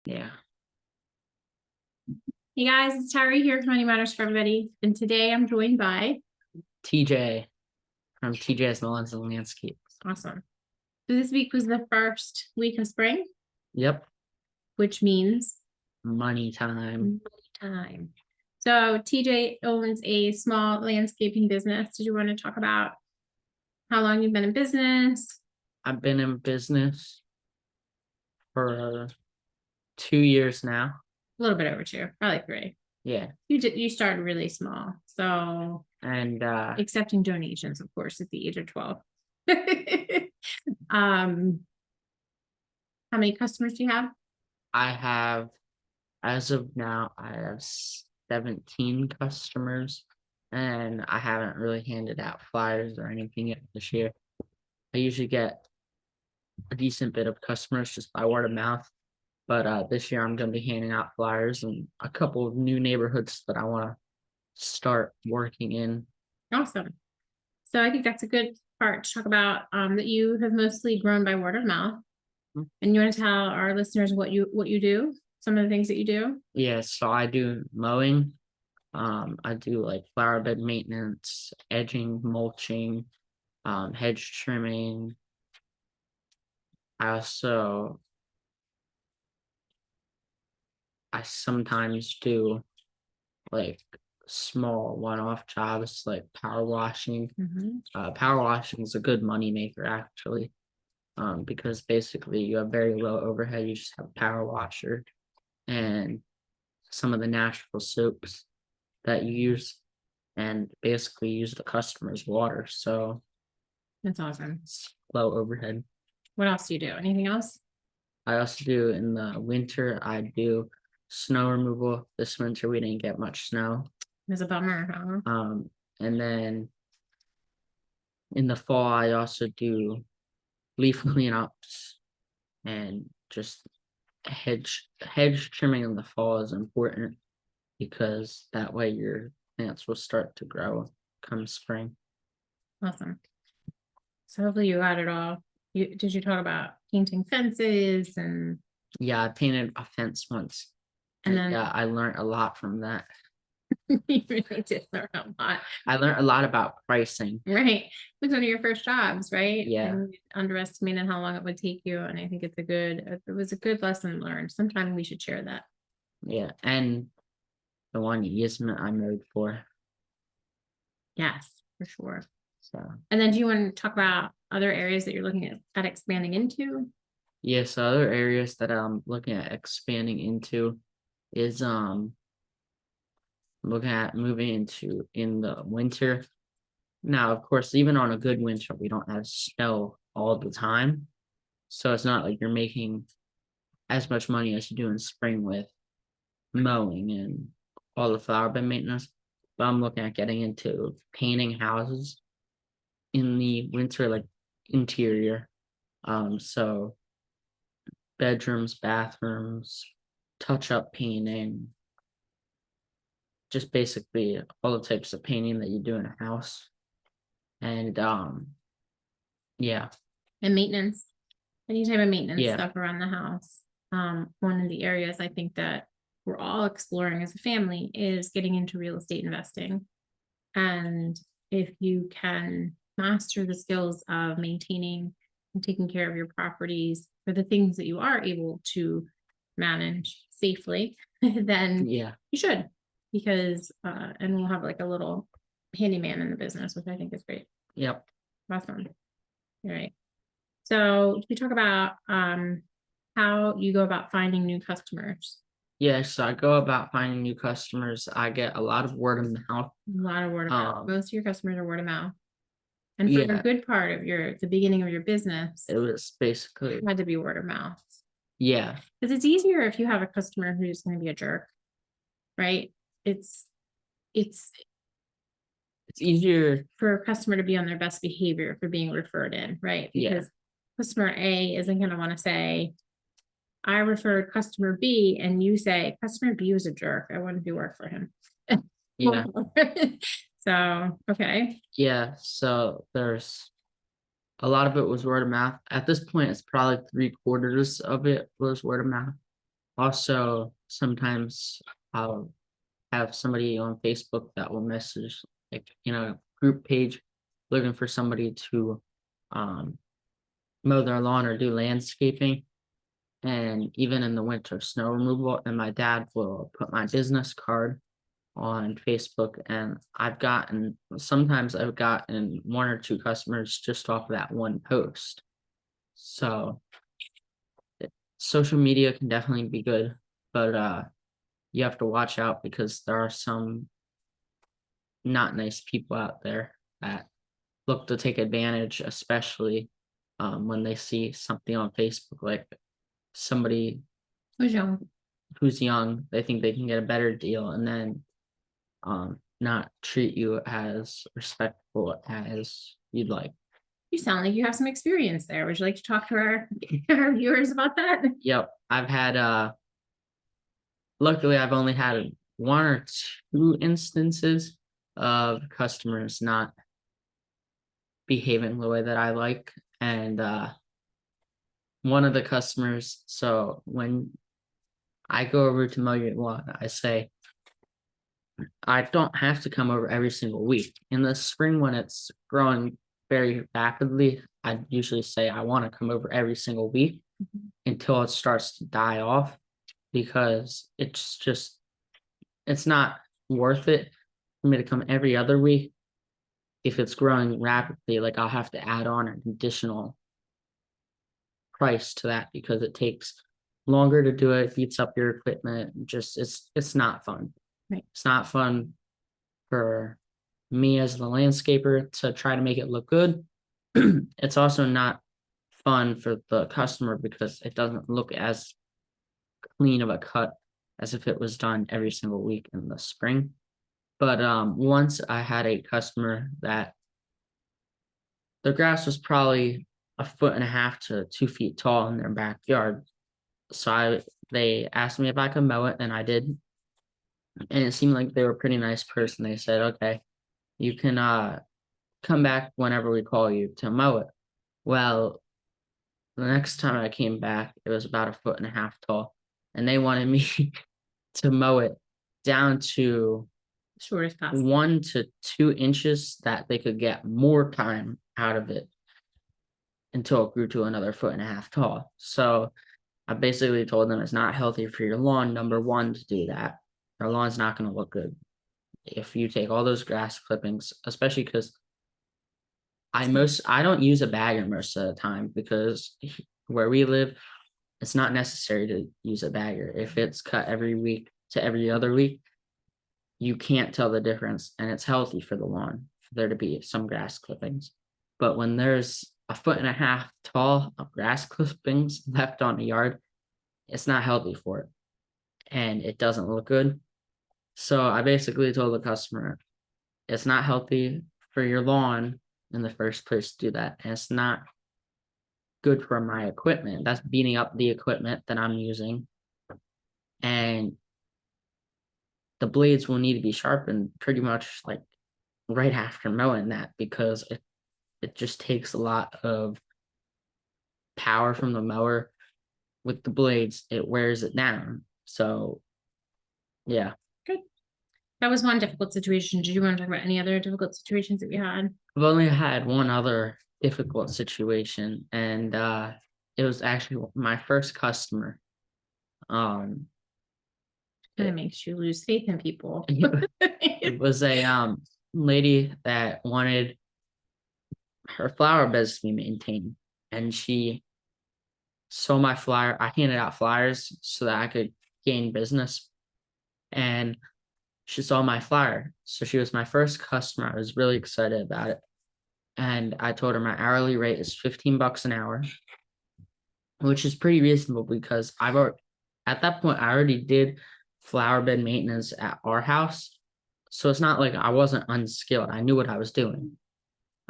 Yeah. Hey guys, it's Terry here from Money Matters for Everybody, and today I'm joined by TJ from TJ's Melons and Landscapes. awesome. So this week was the first week of spring, Yep. which means Money time. time. So TJ owns a small landscaping business. Did you want to talk about how long you've been in business? I've been in business for 2 years now. A little bit over 2, probably 3. Yeah. You started really small, so And accepting donations, of course, at the age of 12. How many customers do you have? I have, as of now, I have 17 customers, and I haven't really handed out flyers or anything yet this year. I usually get a decent bit of customers just by word of mouth. But this year I'm going to be handing out flyers in a couple of new neighborhoods that I want to start working in. Awesome. So I think that's a good part to talk about, that you have mostly grown by word of mouth. And you want to tell our listeners what you do, some of the things that you do? Yeah, so I do mowing. I do like flower bed maintenance, edging, mulching, hedge trimming. I sometimes do like small one-off jobs like power washing. Power washing is a good money maker actually. Because basically you have very low overhead. You just have a power washer and some of the natural soaps that you use, and basically use the customer's water. So That's awesome. it's low overhead. What else do you do? Anything else? I also do in the winter, I do snow removal. This winter we didn't get much snow. It's a bummer, huh? And then in the fall I also do leaf cleanups and just hedge trimming in the fall is important because that way your plants will start to grow come spring. Awesome. So hopefully you got it all. Did you talk about painting fences and Yeah, I painted a fence once. and then Yeah, I learned a lot from that. you really did learn a lot. I learned a lot about pricing. Right. It was one of your first jobs, right? Yeah. And you underestimated how long it would take you. And I think it was a good lesson learned. Sometime we should share that. Yeah, and the one easement I mowed for. Yes, for sure. So And then do you want to talk about other areas that you're looking at expanding into? yeah, so other areas that I'm looking at expanding into is looking at moving into in the winter. Now, of course, even on a good winter, we don't have snow all the time. So it's not like you're making as much money as you do in spring with mowing and all the flower bed maintenance. But I'm looking at getting into painting houses in the winter, like interior. So bedrooms, bathrooms, touch up painting, just basically all the types of painting that you do in a house. And yeah. And maintenance, any type of maintenance Yeah. stuff around the house. One of the areas I think that we're all exploring as a family is getting into real estate investing. And if you can master the skills of maintaining and taking care of your properties for the things that you are able to manage safely, then Yeah. you should, because and we'll have like a little handyman in the business, which I think is great. Yep. Awesome. All right. So we talk about how you go about finding new customers. Yeah, so I go about finding new customers. I get a lot of word of mouth. A lot of word of mouth. Most of your customers are word of mouth. And for Yeah. a good part of the beginning of your business, It was basically it had to be word of mouth. Yeah. Because it's easier if you have a customer who's going to be a jerk, right? It's easier for a customer to be on their best behavior for being referred in, right? Because customer A isn't going to want to say, I referred customer B, and you say customer B was a jerk. I wouldn't do work for him. Yeah. So, okay. Yeah. So there's a lot of it was word of mouth. At this point, it's probably 3/4 of it was word of mouth. Also, sometimes I'll have somebody on Facebook that will message like in a group page looking for somebody to um mow their lawn or do landscaping. And even in the winter, snow removal. And my dad will put my business card on Facebook. And sometimes I've gotten one or two customers just off of that one post. So social media can definitely be good, but you have to watch out because there are some not nice people out there that look to take advantage, especially when they see something on Facebook like somebody Who's young? who's young, they think they can get a better deal and then not treat you as respectful as you'd like. You sound like you have some experience there. Would you like to talk to our viewers about that? Yep. I've had luckily I've only had one or two instances of customers not behaving the way that I like. And one of the customers, so when I go over to mow your lawn, I say, I don't have to come over every single week. In the spring, when it's growing very rapidly, I usually say I want to come over every single week until it starts to die off because it's not worth it for me to come every other week. If it's growing rapidly, like I'll have to add on an additional price to that because it takes longer to do it, heats up your equipment. Just it's not fun. Right. It's not fun for me as the landscaper to try to make it look good. It's also not fun for the customer because it doesn't look as clean of a cut as if it was done every single week in the spring. But once I had a customer that the grass was probably a foot and a half to 2 feet tall in their backyard. So they asked me if I could mow it, and I did. And it seemed like they were a pretty nice person. They said, okay, you can come back whenever we call you to mow it. Well, the next time I came back, it was about a foot and a half tall, and they wanted me to mow it down to Short as possible. 1 to 2 inches that they could get more time out of it until it grew to another foot and a half tall. So I basically told them it's not healthy for your lawn, number one, to do that. Your lawn's not going to look good if you take all those grass clippings, especially because I don't use a bagger most of the time because where we live, it's not necessary to use a bagger. If it's cut every week to every other week, you can't tell the difference, and it's healthy for the lawn for there to be some grass clippings. But when there's a foot and a half tall of grass clippings left on the yard, it's not healthy for it, and it doesn't look good. So I basically told the customer, it's not healthy for your lawn in the first place to do that, and it's not good for my equipment. That's beating up the equipment that I'm using, and the blades will need to be sharpened pretty much like right after mowing that because it just takes a lot of power from the mower with the blades. It wears it down. So yeah. Good. That was one difficult situation. Did you want to talk about any other difficult situations that we had? I've only had one other difficult situation, and it was actually my first customer. Kind of makes you lose faith in people. It was a lady that wanted her flower beds to be maintained, and she saw my flyer. I handed out flyers so that I could gain business, and she saw my flyer. So she was my first customer. I was really excited about it. And I told her my hourly rate is $15 an hour, which is pretty reasonable because at that point, I already did flower bed maintenance at our house. So it's not like I wasn't unskilled. I knew what I was doing.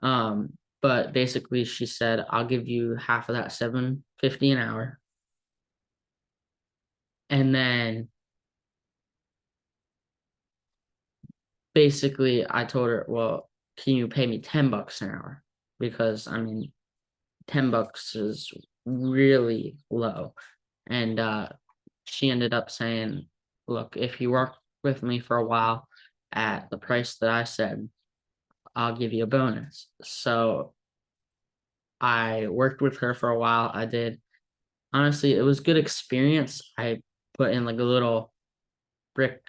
But basically she said, I'll give you half of that $7.50 an hour. And then basically I told her, well, can you pay me $10 an hour? Because I mean, $10 is really low. And she ended up saying, look, if you work with me for a while at the price that I said, I'll give you a bonus. So I worked with her for a while. I did. Honestly, it was good experience. I put in like a little brick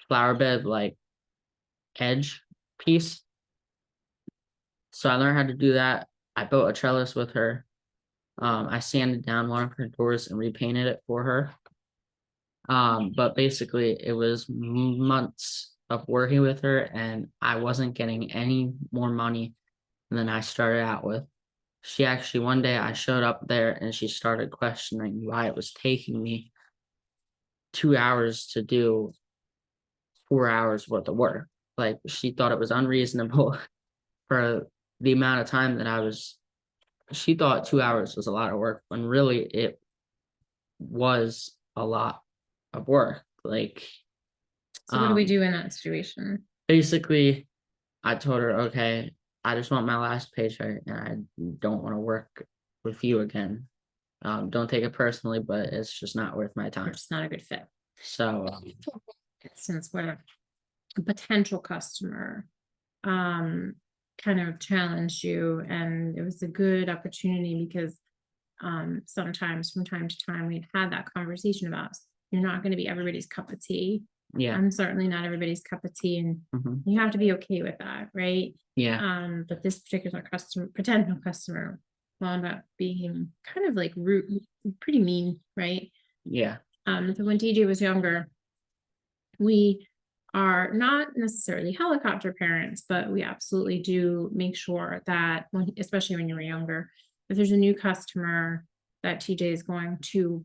flower bed like edge piece. So I learned how to do that. I built a trellis with her. I sanded down one of her doors and repainted it for her. But basically it was months of working with her, and I wasn't getting any more money than I started out with. She actually, one day I showed up there and she started questioning why it was taking me 2 hours to do 4 hours worth of work. Like, she thought it was unreasonable for the amount of time that she thought 2 hours was a lot of work when really it was a lot of work. Like, So what do we do in that situation? basically, I told her, okay, I just want my last paycheck and I don't want to work with you again. Don't take it personally, but it's just not worth my time. It's not a good fit. So, Since we're a potential customer, kind of challenged you, and it was a good opportunity because sometimes from time to time we've had that conversation about you're not going to be everybody's cup of tea. yeah. I'm certainly not everybody's cup of tea, and Mhm. you have to be okay with that, right? Yeah. But this particular potential customer wound up being kind of like rude, pretty mean, right? Yeah. So when TJ was younger, we are not necessarily helicopter parents, but we absolutely do make sure that especially when you're younger, if there's a new customer that TJ is going to,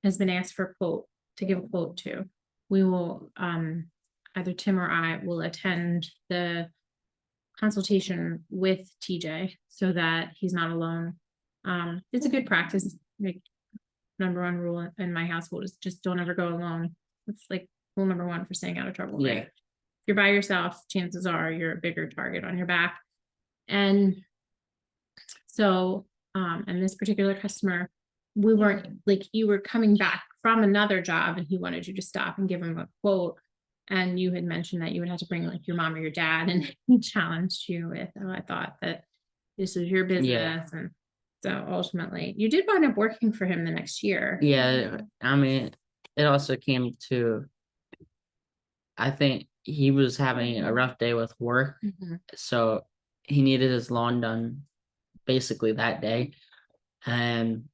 has been asked for a quote, to give a quote to, we will, either Tim or I will attend the consultation with TJ so that he's not alone. It's a good practice. Like, number one rule in my household is just don't ever go alone. It's like rule number one for staying out of trouble, Yeah. right? If you're by yourself, chances are you're a bigger target on your back. And so, and this particular customer, we weren't like, you were coming back from another job and he wanted you to stop and give him a quote. And you had mentioned that you would have to bring like your mom or your dad, and he challenged you with, oh, I thought that this was your business. Yeah. And so ultimately you did wind up working for him the next year. Yeah. I mean, it also came to, I think he was having a rough day with work. Mhm. So he needed his lawn done basically that day. And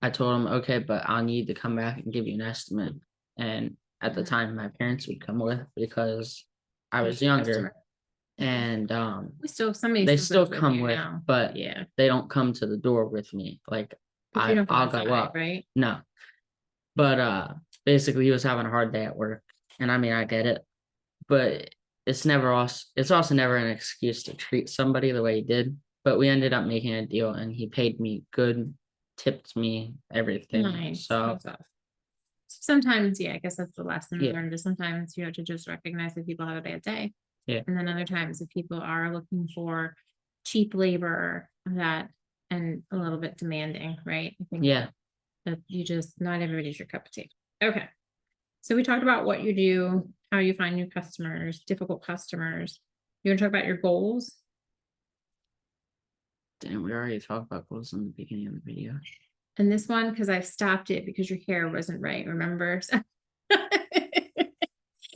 I told him, okay, but I'll need to come back and give you an estimate. And at the time, my parents would come with because I was younger. And Somebody they still still come with, now, but yeah, they don't come to the door with me. Like, but you don't go I'll go outside, up. right? No. But basically he was having a hard day at work. And I mean, I get it, but it's also never an excuse to treat somebody the way he did. But we ended up making a deal and he paid me good, tipped me everything. Nice. So That's awesome. Sometimes, yeah, I guess that's the lesson we Yeah. learned, is sometimes you have to just recognize that people have a bad day. Yeah. And then other times if people are looking for cheap labor that, and a little bit demanding, right? I think yeah, that you just, not everybody's your cup of tea. Okay. So we talked about what you do, how you find new customers, difficult customers. You want to talk about your goals? damn, we already talked about goals in the beginning of the video. And this one, because I stopped it because your hair wasn't right, remember? So I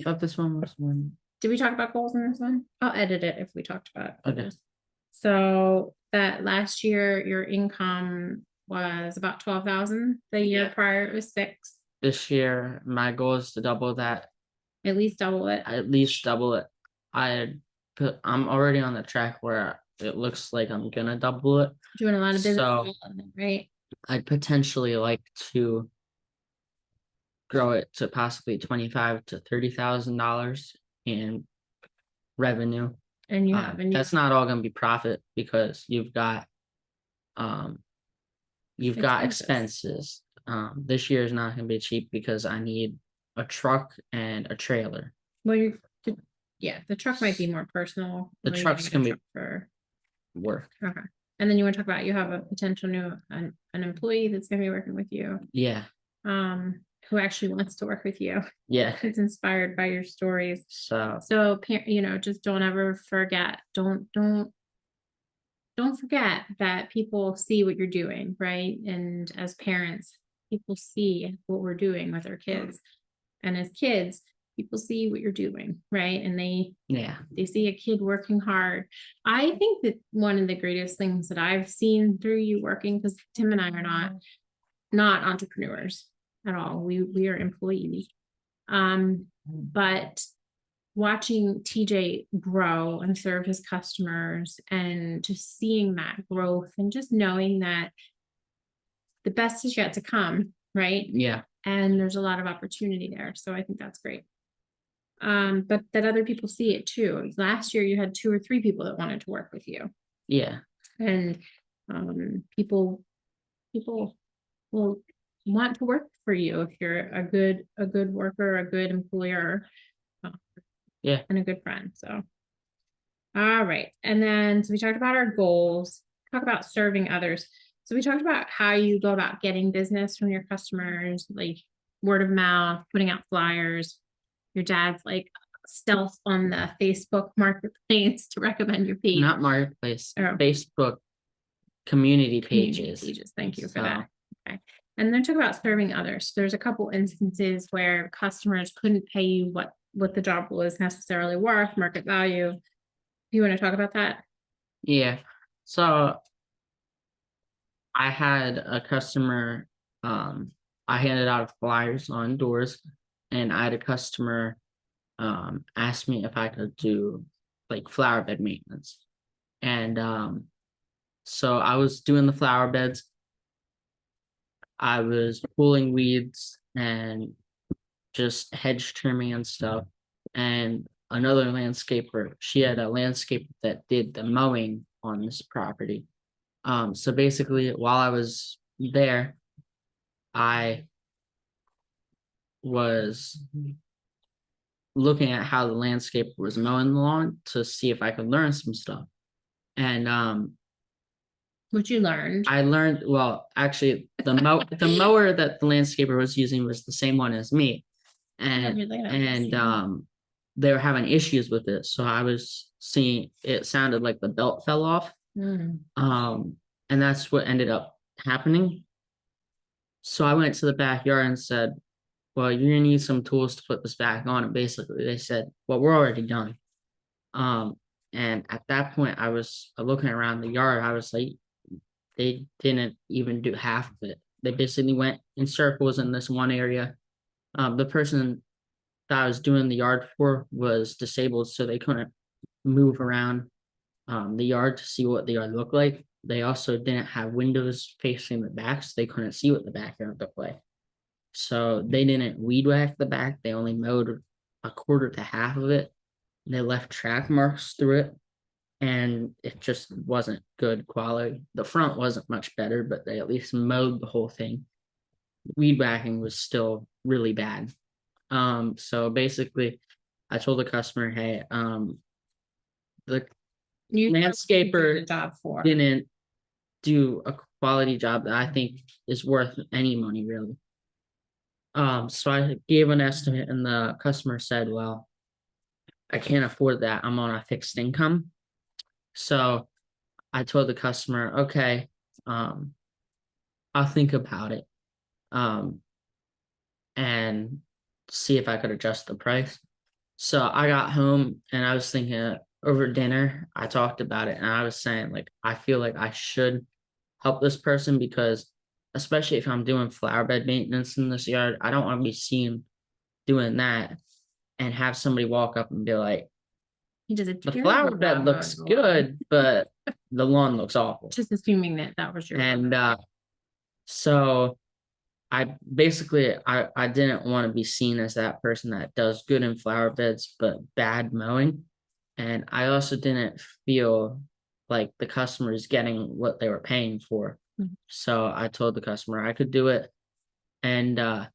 thought this one was one. did we talk about goals in this one? I'll edit it if we talked about Okay. goals. So that last year, your income was about 12,000. The year Yeah. prior, it was 6. This year, my goal is to double that. At least double it. At least double it. I'm already on the track where it looks like I'm gonna double it. Doing a lot of business So development, right? I'd potentially like to grow it to possibly $25,000 to $30,000 in revenue. And you have, and That's not all gonna be profit because you've got expenses. This year is not gonna be cheap because I need a truck and a trailer. well, yeah, the truck might be more personal. The Or you truck's get a gonna be truck for work. okay. And then you want to talk about, you have a potential new, an employee that's gonna be working with you, Yeah. who actually wants to work with you. Yeah. It's inspired by your stories. So So, just don't ever forget, don't forget that people see what you're doing, right? And as parents, people see what we're doing with our kids. And as kids, people see what you're doing, right? And yeah. they see a kid working hard. I think that one of the greatest things that I've seen through you working, because Tim and I are not entrepreneurs at all. We are employees. But watching TJ grow and serve his customers and just seeing that growth and just knowing that the best is yet to come, right? Yeah. And there's a lot of opportunity there. So I think that's great. But that other people see it too. Last year you had 2 or 3 people that wanted to work with you. Yeah. And people will want to work for you if you're a good worker, a good employer, Yeah. and a good friend. So all right. And then so we talked about our goals, talk about serving others. So we talked about how you go about getting business from your customers, like word of mouth, putting out flyers. Your dad's like stealth on the Facebook marketplace to recommend your page. Not marketplace, Oh. Facebook community Community pages. pages. Thank you for So, that. Okay. And then talk about serving others. There's a couple instances where customers couldn't pay you what the job was necessarily worth, market value. Do you want to talk about that? yeah. So I had a customer, I handed out flyers on doors, and I had a customer ask me if I could do like flower bed maintenance. And so I was doing the flower beds. I was pulling weeds and just hedge trimming and stuff. And another landscaper, she had a landscaper that did the mowing on this property. So basically, while I was there, I was looking at how the landscaper was mowing the lawn to see if I could learn some stuff. And What you learned. I learned, well, actually, the mower that the landscaper was using was the same one as me. And they were having issues with it. So I was seeing it sounded like the belt fell off. And that's what ended up happening. So I went to the backyard and said, well, you're gonna need some tools to put this back on. And basically they said, well, we're already done. And at that point I was looking around the yard. I was like, they didn't even do half of it. They basically went in circles in this one area. The person that I was doing the yard for was disabled, so they couldn't move around the yard to see what the yard looked like. They also didn't have windows facing the back, so they couldn't see what the backyard looked like. So they didn't weed whack the back. They only mowed a quarter to half of it. They left track marks through it, and it just wasn't good quality. The front wasn't much better, but they at least mowed the whole thing. Weed whacking was still really bad. So basically, I told the customer, hey, the landscaper didn't do a quality job that I think is worth any money, really. So I gave an estimate, and the customer said, well, I can't afford that. I'm on a fixed income. So I told the customer, okay, I'll think about it, and see if I could adjust the price. So I got home and I was thinking over dinner, I talked about it, and I was saying, like, I feel like I should help this person because, especially if I'm doing flower bed maintenance in this yard, I don't want to be seen doing that and have somebody walk up and be like, the flower bed looks good, but the lawn looks awful. Just assuming that was your. And so I basically I didn't want to be seen as that person that does good in flower beds but bad mowing. And I also didn't feel like the customer is getting what they were paying for. So I told the customer I could do it. And I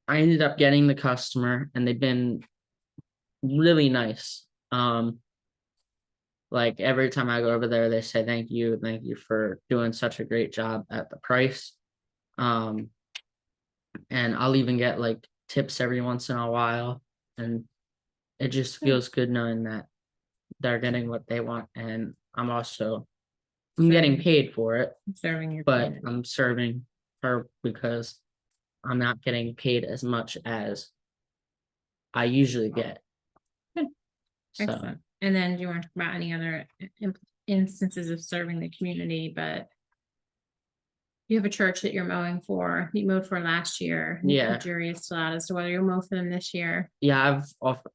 ended up getting the customer, and they've been really nice. Like every time I go over there, they say thank you for doing such a great job at the price. Um, and I'll even get like tips every once in a while, and it just Good. feels good knowing that they're getting what they want, and I'm getting paid for it, Serving your but community. I'm serving her because I'm not getting paid as much as I usually get. Good. So Excellent. And then do you want to talk about any other instances of serving the community? But you have a church that you're mowing for, you mowed for last year. And yeah, the jury is still out as to whether you'll mow for them this year. yeah,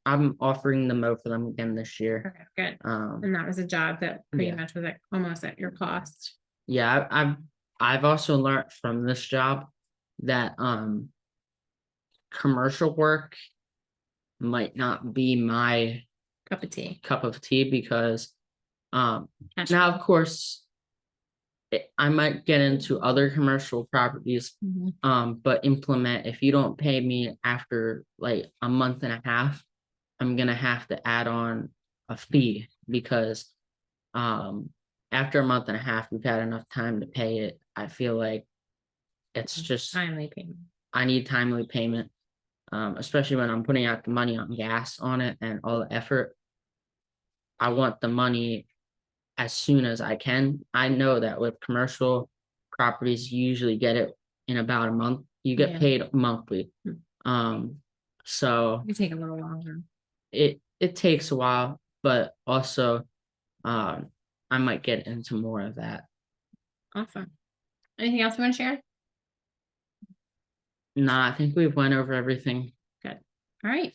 I'm offering the mow for them again this year. Okay, good. Um, And that was a job that pretty yeah, much was at almost at your cost. yeah, I've also learned from this job that commercial work might not be my Cup of tea. cup of tea because Cash now flow. of course I might get into other commercial properties, Mhm. but implement if you don't pay me after like a month and a half, I'm gonna have to add on a fee because um after a month and a half we've had enough time to pay it. I feel like it's just Timely payment. I need timely payment, especially when I'm putting out the money on gas on it and all the effort. I want the money as soon as I can. I know that with commercial properties, you usually get it in about a month. You get Yeah. paid monthly. Hmm. So It take a little longer. it takes a while, but also um I might get into more of that. Awesome. Anything else you want to share? Nah, I think we've went over everything. Good. All right.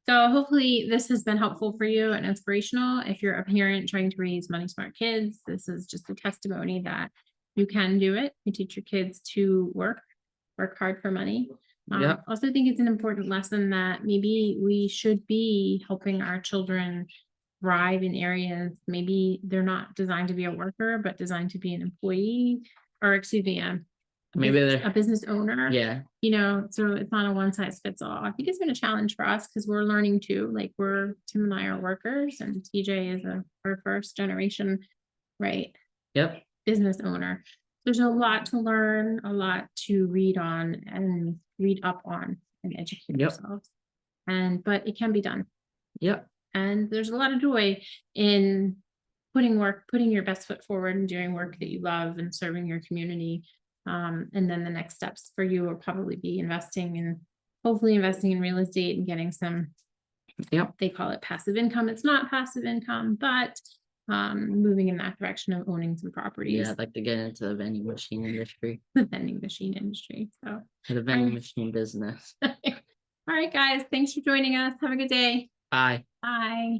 So hopefully this has been helpful for you and inspirational. If you're a parent trying to raise money smart kids, this is just a testimony that you can do it. You teach your kids to work hard for money. Yep. Also think it's an important lesson that maybe we should be helping our children thrive in areas. Maybe they're not designed to be a worker, but designed to be an employee, or excuse me, Maybe a they're business owner. yeah. So it's not a one size fits all. I think it's been a challenge for us because we're learning too. Like Tim and I are workers, and TJ is our first generation, right? Yep. Business owner. There's a lot to learn, a lot to read on and read up on and educate Yep. ourselves. But it can be done. Yep. And there's a lot of joy in putting your best foot forward and doing work that you love and serving your community. And then the next steps for you will probably be hopefully investing in real estate and getting some, Yep. they call it passive income. It's not passive income, but moving in that direction of owning some properties. Yeah, I'd like to get into the vending machine industry. The vending machine industry. So The vending machine business. all right, guys, thanks for joining us. Have a good day. Bye. Bye.